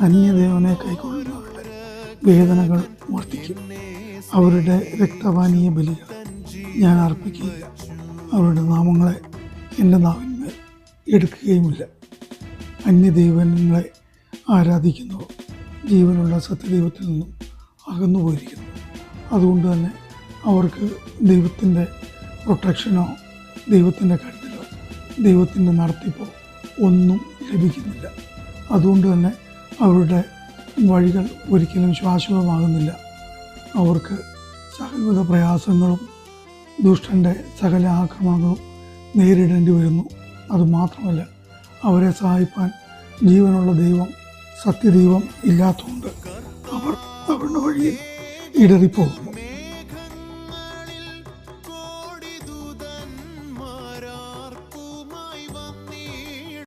അന്യദേവനെ കൈക്കൊള്ളുന്നവരുടെ വേദനകൾ വർദ്ധിക്കും. അവരുടെ രക്തപാനീയ ബലികൾ ഞാൻ അർപ്പിക്കുകയില്ല. അവരുടെ നാമങ്ങളെ എൻ്റെ നാവിന്മേൽ എടുക്കുകയുമില്ല. അന്യദൈവങ്ങളെ ആരാധിക്കുന്നവർ ജീവനുള്ള സത്യദൈവത്തിൽ നിന്നും അകന്നു പോയിരിക്കുന്നു. അതുകൊണ്ട് തന്നെ അവർക്ക് ദൈവത്തിൻ്റെ പ്രൊട്ടക്ഷനോ ദൈവത്തിൻ്റെ കരുതലോ ദൈവത്തിൻ്റെ നടത്തിപ്പോ ഒന്നും ലഭിക്കുന്നില്ല. അതുകൊണ്ട് തന്നെ അവരുടെ വഴികൾ ഒരിക്കലും ശാശ്വതമാകുന്നില്ല. അവർക്ക് സകലവിധ പ്രയാസങ്ങളും ദുഷ്ടൻ്റെ സകല ആക്രമണങ്ങളും നേരിടേണ്ടി വരുന്നു. അതുമാത്രമല്ല, അവരെ സഹായിപ്പാൻ ജീവനുള്ള ദൈവം സത്യദൈവം ഇല്ലാത്തതുകൊണ്ട് അവർ അവരുടെ വഴിയിൽ ഇടറിപ്പോകുന്നു.